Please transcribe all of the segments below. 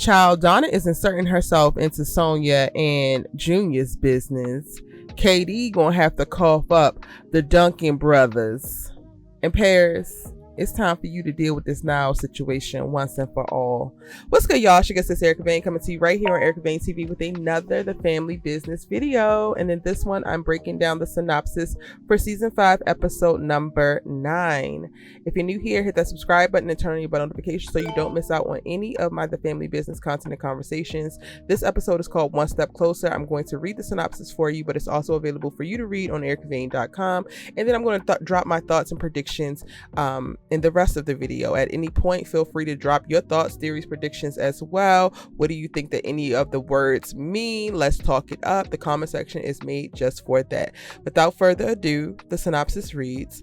Child, Donna is inserting herself into Sonia and Junior's business. KD gonna have to cough up the Duncan brothers. And Paris, it's time for you to deal with this NILES situation once and for all. What's good, y'all? She gets this Erica Vane coming to you right here on Erica Vane TV with another The Family Business video. And in this one, I'm breaking down the synopsis for season 5, episode number 9. If you're new here, hit that subscribe button and turn on your bell notifications so you don't miss out on any of my The Family Business content and conversations. This episode is called One Step Closer. I'm going to read the synopsis for you, but it's also available for you to read on ericavane.com. And then I'm going to drop my thoughts and predictions in the rest of the video. At any point, feel free to drop your thoughts, theories, predictions as well. What do you think that any of the words mean? Let's talk it up. The comment section is made just for that. Without further ado, the synopsis reads: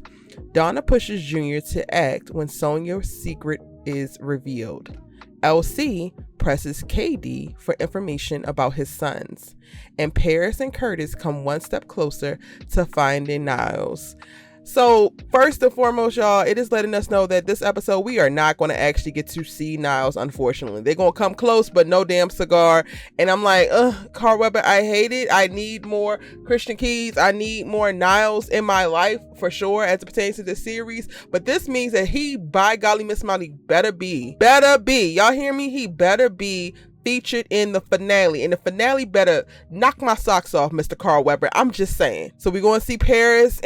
Donna pushes Junior to act when Sonia's secret is revealed. LC presses KD for information about his sons. And Paris and Curtis come one step closer to finding NILES. So first and foremost, y'all, it is letting us know that this episode, we are not going to actually get to see NILES, unfortunately. They're going to come close, but no damn cigar. And I'm like, Carl Weber, I hate it. I need more Christian Keys. I need more NILES in my life, for sure, as it pertains to this series. But this means that he, by golly, Miss Molly, better be. Y'all hear me? He better be featured in the finale, and the finale better knock my socks off, Mr. Carl Weber. I'm just saying. So we're going to see Paris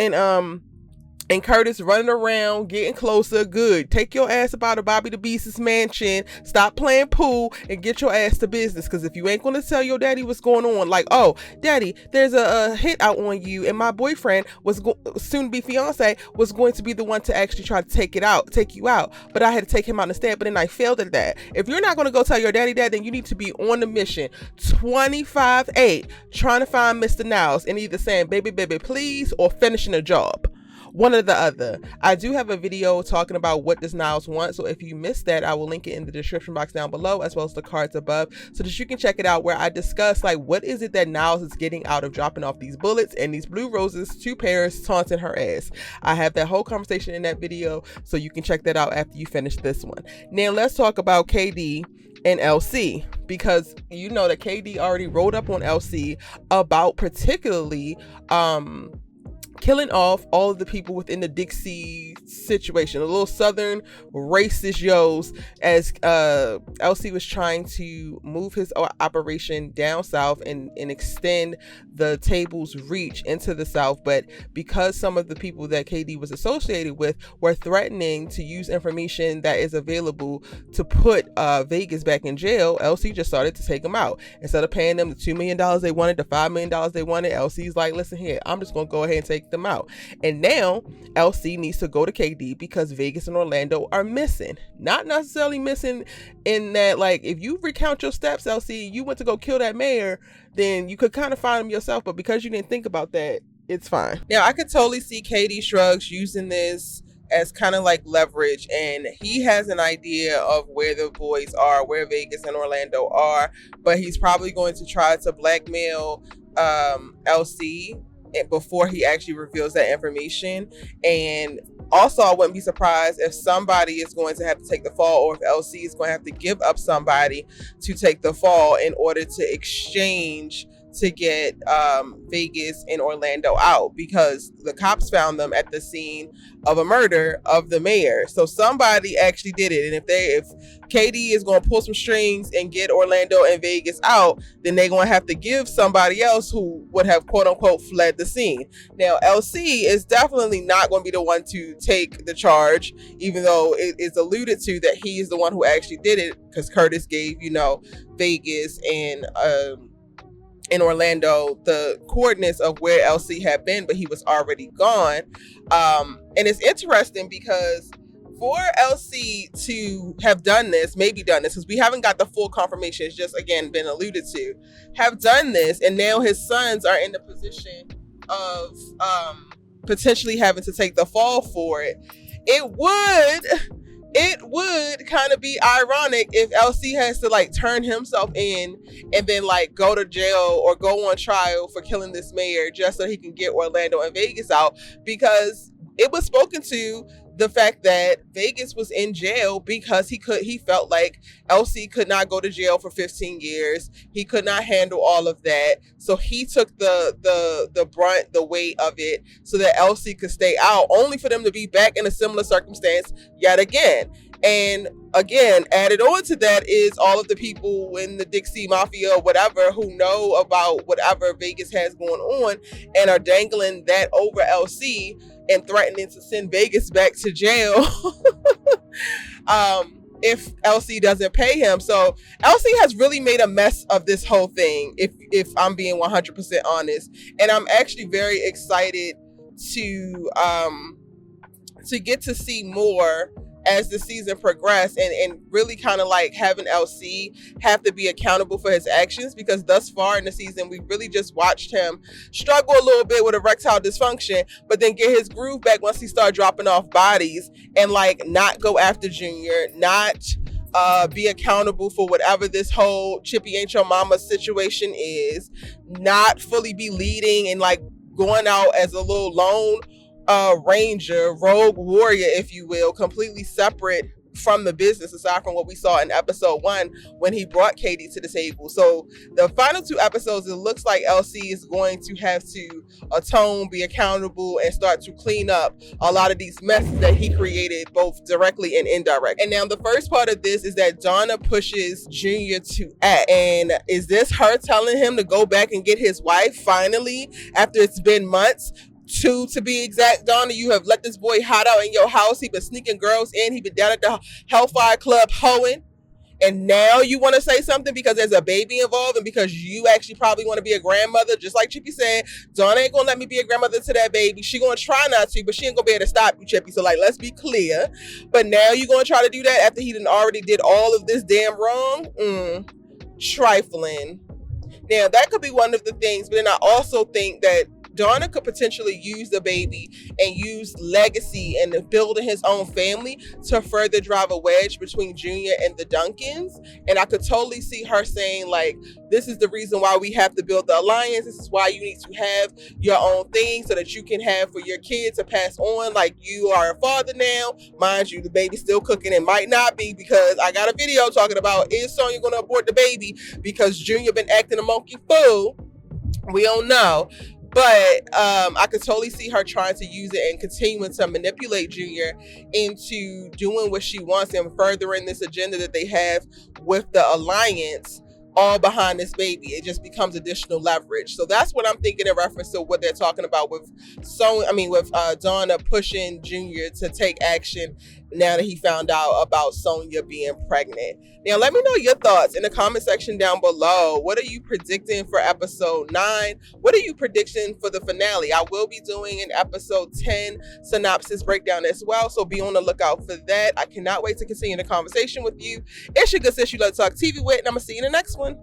and Curtis running around, getting closer. Good. Take your ass up out of Bobby the Beast's mansion. Stop playing pool and get your ass to business. Because if you ain't going to tell your daddy what's going on, like, oh, daddy, there's a hit out on you, and my boyfriend was soon to be fiance was going to be the one to actually try to take you out. But I had to take him out instead. But then I failed at that. If you're not going to go tell your daddy that, then you need to be on the mission 25/8 trying to find Mr. NILES and either saying, baby, please, or finishing a job. One or the other. I do have a video talking about what does NILES want, so if you missed that, I will link it in the description box down below, as well as the cards above, so that you can check it out, where I discuss like what is it that NILES is getting out of dropping off these bullets and these blue roses to Paris, taunting her ass. I have that whole conversation in that video, so you can check that out after you finish this one. Now let's talk about KD and LC, because you know that KD already wrote up on LC about particularly killing off all of the people within the Dixie situation, the little southern racist yos, as LC was trying to move his operation down south and extend the table's reach into the south. But because some of the people that KD was associated with were threatening to use information that is available to put Vegas back in jail, LC just started to take them out. Instead of paying them the $2 million they wanted, the $5 million they wanted, LC's like, listen here, I'm just gonna go ahead and take them out. And now LC needs to go to KD because Vegas and Orlando are missing. Not necessarily missing in that, like, if you recount your steps, LC, you went to go kill that mayor, then you could kind of find him yourself. But because you didn't think about that, it's fine. Now I could totally see KD Shrugs using this as kind of like leverage, and he has an idea of where the boys are, where Vegas and Orlando are, but he's probably going to try to blackmail LC before he actually reveals that information. And also, I wouldn't be surprised if somebody is going to have to take the fall, or if LC is going to have to give up somebody to take the fall in order to exchange to get Vegas and Orlando out, because the cops found them at the scene of a murder of the mayor. So somebody actually did it. And if KD is going to pull some strings and get Orlando and Vegas out, then they're going to have to give somebody else who would have quote unquote fled the scene. Now LC is definitely not going to be the one to take the charge, even though it is alluded to that he is the one who actually did it, because Curtis gave, Vegas and in Orlando the coordinates of where LC had been, but he was already gone. And it's interesting because for LC to have done this, because we haven't got the full confirmation, it's just again been alluded to, have done this, and now his sons are in the position of potentially having to take the fall for it. It would kind of be ironic if LC has to like turn himself in and then like go to jail or go on trial for killing this mayor just so he can get Orlando and Vegas out, because it was spoken to the fact that Vegas was in jail because he felt like LC could not go to jail for 15 years. He could not handle all of that. So he took the brunt, the weight of it so that LC could stay out, only for them to be back in a similar circumstance yet again. And again, added on to that is all of the people in the Dixie Mafia or whatever who know about whatever Vegas has going on and are dangling that over LC and threatening to send Vegas back to jail if LC doesn't pay him. So LC has really made a mess of this whole thing, if I'm being 100% honest. And I'm actually very excited to get to see more as the season progressed, and really kind of like having LC have to be accountable for his actions, because thus far in the season we really just watched him struggle a little bit with erectile dysfunction, but then get his groove back once he started dropping off bodies and like not go after Junior, not be accountable for whatever this whole Chippy Ain't Your Mama situation is, not fully be leading and like going out as a little lone ranger, rogue warrior, if you will, completely separate from the business, aside from what we saw in episode 1 when he brought Katie to the table. So the final 2 episodes, it looks like LC is going to have to atone, be accountable, and start to clean up a lot of these messes that he created, both directly and indirect. And now the first part of this is that Donna pushes Junior to act. And is this her telling him to go back and get his wife finally, after it's been months? 2 to be exact. Donna, you have let this boy hide out in your house. He been sneaking girls in. He been down at the Hellfire Club hoeing. And now you want to say something because there's a baby involved and because you actually probably want to be a grandmother. Just like Chippy said, Donna ain't going to let me be a grandmother to that baby. She going to try not to, but she ain't going to be able to stop you, Chippy. So like, let's be clear. But now you going to try to do that after he done already did all of this damn wrong? Trifling. Now, that could be one of the things, but then I also think that Donna could potentially use the baby and use legacy and building his own family to further drive a wedge between Junior and the Duncans. And I could totally see her saying, like, this is the reason why we have to build the alliance. This is why you need to have your own thing so that you can have for your kids to pass on. Like, you are a father now. Mind you, the baby's still cooking and might not be, because I got a video talking about, is Sonya going to abort the baby because Junior been acting a monkey fool? We don't know. But I could totally see her trying to use it and continuing to manipulate Junior into doing what she wants and furthering this agenda that they have with the alliance, all behind this baby. It just becomes additional leverage. So that's what I'm thinking in reference to what they're talking about with Donna pushing Junior to take action now that he found out about Sonya being pregnant. Now, let me know your thoughts in the comment section down below. What are you predicting for episode 9? What are you predicting for the finale? I will be doing an episode 10 synopsis breakdown as well, so be on the lookout for that. I cannot wait to continue the conversation with you. It's your good sis you love to talk TV with, and I'm going to see you in the next one.